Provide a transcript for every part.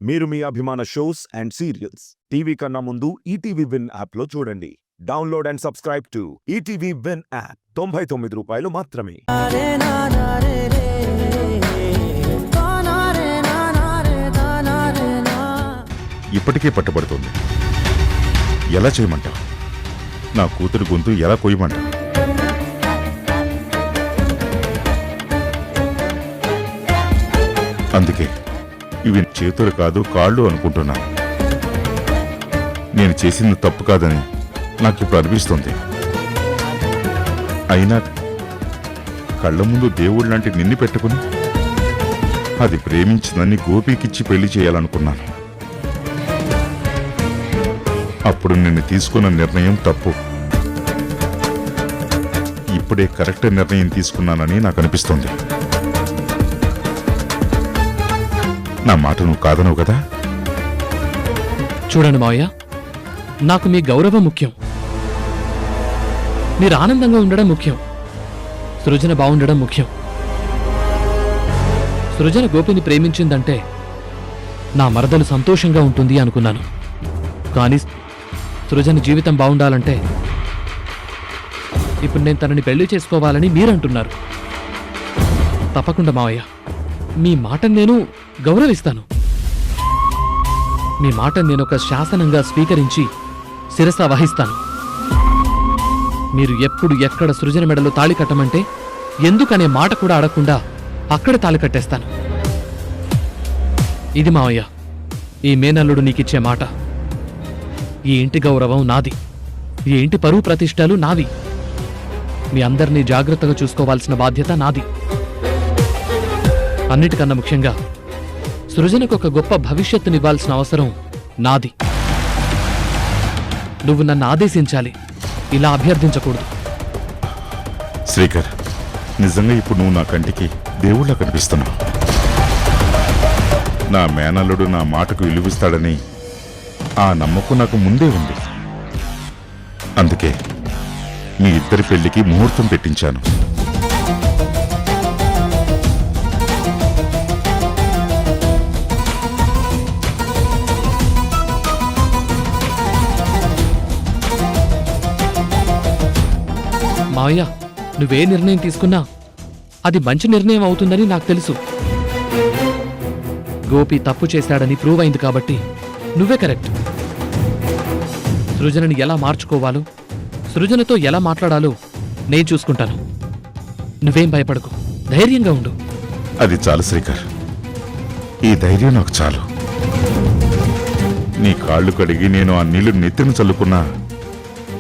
మీరు మీ అభిమాన shows and serials TV కన్నా ముందు ఈటీవీ విన్ యాప్లో చూడండి. Download and subscribe to ETV win app. 99 రూపాయలు మాత్రమే. ఇప్పటికే పట్టబడుతోంది. ఎలా చేయమంటావు? నా కూతురు గొంతు ఎలా కొయ్యమంటావు? అందుకే ఇవి చేతులు కాదు కాళ్ళు అనుకుంటున్నాను. నేను చేసింది తప్పు కాదని నాకు ఇప్పుడు అనిపిస్తుంది. అయినా కళ్ళ ముందు దేవుడు లాంటి నిన్ను పెట్టుకుని అది ప్రేమించిందని గోపికిచ్చి పెళ్లి చేయాలనుకున్నాను. అప్పుడు నిన్ను తీసుకున్న నిర్ణయం తప్పు. ఇప్పుడే కరెక్ట్ నిర్ణయం తీసుకున్నానని నాకు అనిపిస్తుంది. నా మాట నువ్వు కాదనవు కదా? చూడండి మావయ్య, నాకు మీ గౌరవం ముఖ్యం, మీరు ఆనందంగా ఉండడం ముఖ్యం, సృజన బాగుండడం ముఖ్యం. సృజన గోపిని ప్రేమించిందంటే నా మరదలు సంతోషంగా ఉంటుంది అనుకున్నాను. కానీ సృజన జీవితం బాగుండాలంటే ఇప్పుడు నేను తనని పెళ్లి చేసుకోవాలని మీరంటున్నారు. తప్పకుండా మావయ్య, మీ మాటను నేను గౌరవిస్తాను. మీ మాటను నేను ఒక శాసనంగా స్వీకరించి శిరస వహిస్తాను. మీరు ఎప్పుడు ఎక్కడ సృజన మెడలో తాళి కట్టమంటే ఎందుకనే మాట కూడా అడగకుండా అక్కడ తాళి కట్టేస్తాను. ఇది మావయ్య, ఈ మేనల్లుడు నీకిచ్చే మాట. ఈ ఇంటి గౌరవం నాది, ఈ ఇంటి పరువు ప్రతిష్టలు నావి. మీ అందరినీ జాగ్రత్తగా చూసుకోవాల్సిన బాధ్యత నాది. అన్నిటికన్నా ముఖ్యంగా సృజనకు ఒక గొప్ప భవిష్యత్తునివ్వాల్సిన అవసరం నాది. నువ్వు నన్ను ఆదేశించాలి, ఇలా అభ్యర్థించకూడదు. శ్రీకర్, నిజంగా ఇప్పుడు నువ్వు నా కంటికి దేవుళ్ళ కనిపిస్తున్నావు. నా మేనల్లుడు నా మాటకు విలువిస్తాడని ఆ నమ్మకం నాకు ముందే ఉంది. అందుకే మీ ఇద్దరి పెళ్లికి ముహూర్తం పెట్టించాను. మావయ్య, నువ్వే నిర్ణయం తీసుకున్నా అది మంచి నిర్ణయం అవుతుందని నాకు తెలుసు. గోపి తప్పు చేశాడని ప్రూవ్ అయింది కాబట్టి నువ్వే కరెక్ట్. సృజనని ఎలా మార్చుకోవాలో, సృజనతో ఎలా మాట్లాడాలో నేను చూసుకుంటాను. నువ్వేం భయపడకు, ధైర్యంగా ఉండు. అది చాలు శ్రీకర్, ఈ ధైర్యం నాకు చాలు. నీ కాళ్ళు కడిగి నేను ఆ నీళ్లు నెత్తిన చల్లుకున్నా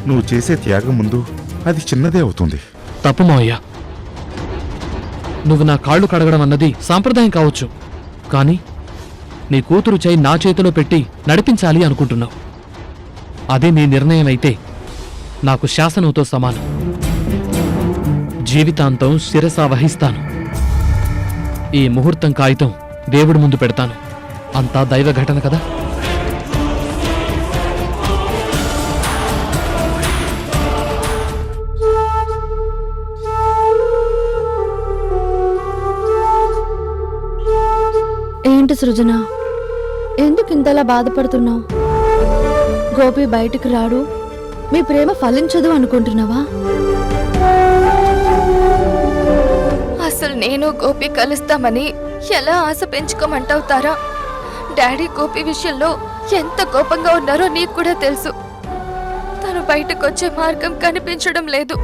నువ్వు చేసే త్యాగం ముందు అది చిన్నదే అవుతుంది. తప్పు మావయ్య, నువ్వు నా కాళ్ళు కడగడం అన్నది సాంప్రదాయం కావచ్చు, కానీ నీ కూతురు చేయి నా చేతిలో పెట్టి నడిపించాలి అనుకుంటున్నావు. అదే నీ నిర్ణయం అయితే నాకు శాసనంతో సమానం. జీవితాంతం శిరస వహిస్తాను. ఈ ముహూర్తం కాగితం దేవుడి ముందు పెడతాను. అంతా దైవ ఘటన కదా. ఏంటి సృజన, ఎందుకు ఇంతలా బాధపడుతున్నావు? గోపి బయటికి రాడు, మీ ప్రేమ ఫలించదు అనుకుంటున్నావా? అసలు నేను గోపి కలుస్తామని ఎలా ఆశ పెంచుకోమంటావు తారా? డాడీ గోపి విషయంలో ఎంత కోపంగా ఉన్నారో నీకు కూడా తెలుసు. తను బయటకు వచ్చే మార్గం కనిపించడం లేదు.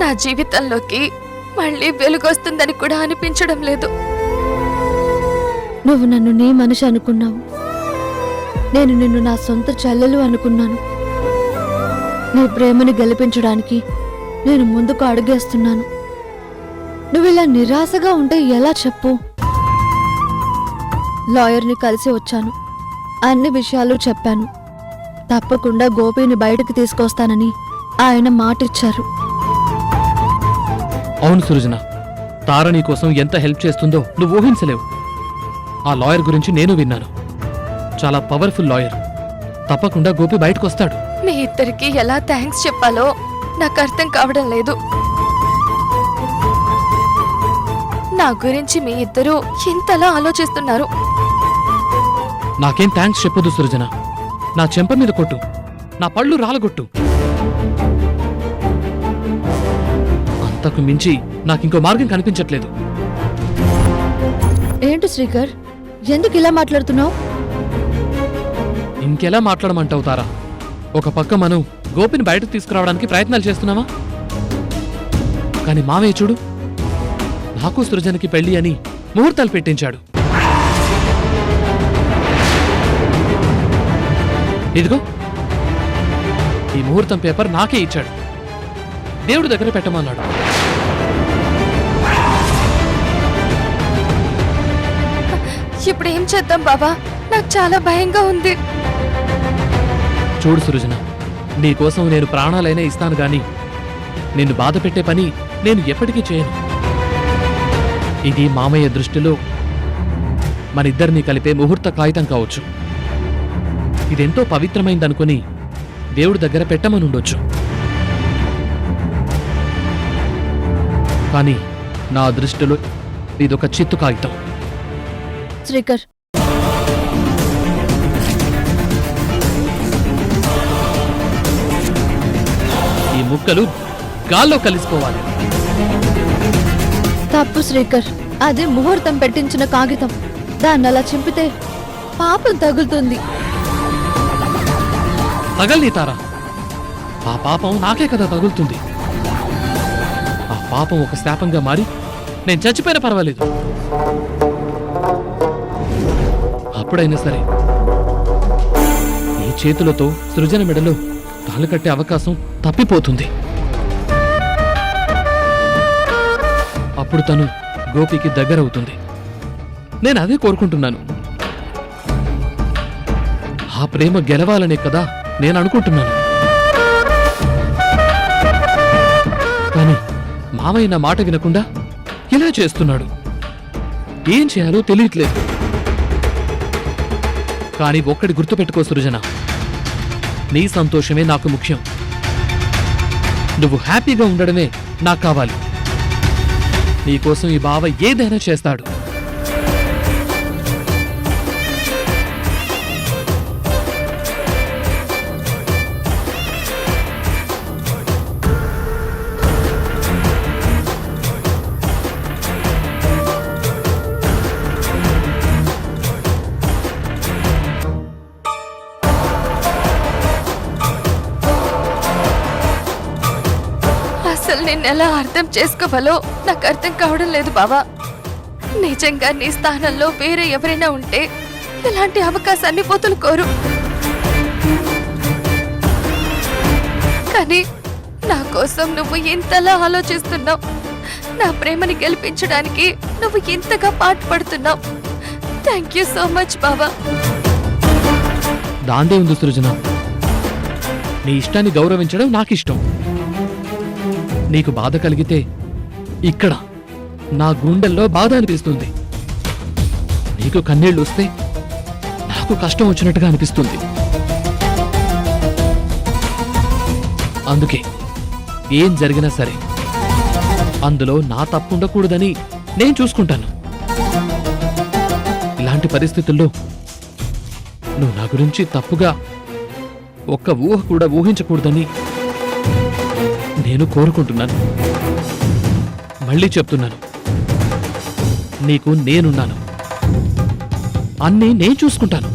నా జీవితంలోకి మళ్ళీ వెలుగొస్తుందని కూడా అనిపించడం లేదు. నువ్వు నన్ను నీ మనిషి అనుకున్నావు, నేను నిన్ను నా సొంత చెల్లెలు అనుకున్నాను. నీ ప్రేమని గెలిపించడానికి నేను ముందుకు అడుగేస్తున్నాను. నువ్వు ఇలా నిరాశగా ఉంటే ఎలా చెప్పు? లాయర్ని కలిసి వచ్చాను, అన్ని విషయాలు చెప్పాను. తప్పకుండా గోపిని బయటకు తీసుకొస్తానని ఆయన మాటిచ్చారు. అవును సృజన, తార నీ కోసం ఎంత హెల్ప్ చేస్తుందో నువ్వు ఊహించలేవు. ఆ లాయర్ గురించి నేను విన్నాను, చాలా పవర్ఫుల్ లాయర్. తప్పకుండా గోపి బయటకు వస్తాడు. మీ ఇద్దరికి ఎలా థ్యాంక్స్ చెప్పాలో నాకు అర్థం కావడం లేదు. నా గురించి మీ ఇద్దరు ఇంతలా ఆలోచిస్తున్నారు. నాకేం థ్యాంక్స్ చెప్పొద్దు సృజన. నా చెంప మీద కొట్టు, నా పళ్ళు రాలగొట్టు. అంతకు మించి నాకింకో మార్గం కనిపించట్లేదు. ఏంటి శ్రీకర్, ఎందుకు ఇలా మాట్లాడుతున్నావు? ఇంకెలా మాట్లాడమంటావు తారా? ఒక పక్క మనం గోపిని బయటకు తీసుకురావడానికి ప్రయత్నాలు చేస్తున్నావా? కానీ మామయ్య చూడు, నాకు సృజనకి పెళ్లి అని ముహూర్తాలు పెట్టించాడు. ఇదిగో ఈ ముహూర్తం పేపర్ నాకే ఇచ్చాడు. దేవుడి దగ్గర పెట్టమన్నాడు. ఇప్పుడు ఏం చేద్దాం బాబా? నాకు చాలా భయంగా ఉంది. చూడు సృజన, నీకోసం నేను ప్రాణాలైనా ఇస్తాను గాని నిన్ను బాధ పెట్టే పని నేను ఎప్పటికీ చేయను. ఇది మామయ్య దృష్టిలో మనిద్దరినీ కలిపే ముహూర్త కాగితం కావచ్చు. ఇదెంతో పవిత్రమైందనుకుని దేవుడి దగ్గర పెట్టమనుండొచ్చు. కానీ నా దృష్టిలో ఇదొక చిత్తు కాగితం. శ్రీకర్, ఈ ముక్కలు గాల్లో కలిసిపోవాలి. తప్పు శ్రీకర్, అది ముహూర్తం పెట్టించిన కాగితం. దాన్ని అలా చింపితే పాపం తగులుతుంది. తగల్ని తారా, ఆ పాపం నాకే కదా తగులుతుంది. ఆ పాపం ఒక శాపంగా మారి నేను చచ్చిపోయినా పర్వాలేదు. అప్పుడైనా సరే ఈ చేతులతో సృజన మెడలో తాళి కట్టే అవకాశం తప్పిపోతుంది. అప్పుడు తను గోపికి దగ్గరవుతుంది. నేను అదే కోరుకుంటున్నాను. ఆ ప్రేమ గెలవాలనే కదా నేను అనుకుంటున్నాను. కానీ మామయ్య నా మాట వినకుండా ఇలా చేస్తున్నాడు. ఏం చేయాలో తెలియట్లేదు. కానీ ఒక్కడి గుర్తుపెట్టుకో సృజన, నీ సంతోషమే నాకు ముఖ్యం. నువ్వు హ్యాపీగా ఉండడమే నాకు కావాలి. నీకోసం ఈ బావ ఏదైనా చేస్తాడు. అసలు నిన్నెలా అర్థం చేసుకోవాలో నాకు అర్థం కావడం లేదు బావా. నిజంగా నీ స్థానంలో వేరే ఎవరైనా ఉంటే ఇలాంటి అవకాశాన్ని వదులుకోరు. కానీ నా కోసం నువ్వు ఇంతలా ఆలోచిస్తున్నావు. నా ప్రేమని గెలిపించడానికి నువ్వు ఇంతగా పాటుపడుతున్నావు. థ్యాంక్ యూ సో మచ్ బావా. దాందే ఉంది సృజన. నీ ఇష్టాన్ని గౌరవించడం నాకిష్టం. నీకు బాధ కలిగితే ఇక్కడ నా గుండెల్లో బాధ అనిపిస్తుంది. నీకు కన్నీళ్లు వస్తే నాకు కష్టం వచ్చినట్టుగా అనిపిస్తుంది. అందుకే ఏం జరిగినా సరే అందులో నా తప్పు ఉండకూడదని నేను చూసుకుంటాను. ఇలాంటి పరిస్థితుల్లో నువ్వు నా గురించి తప్పుగా ఒక్క ఊహ కూడా ఊహించకూడదని నేను కోరుకుంటున్నాను. మళ్ళీ చెప్తున్నాను, నీకు నేనున్నాను. అన్నీ నేను చూసుకుంటాను.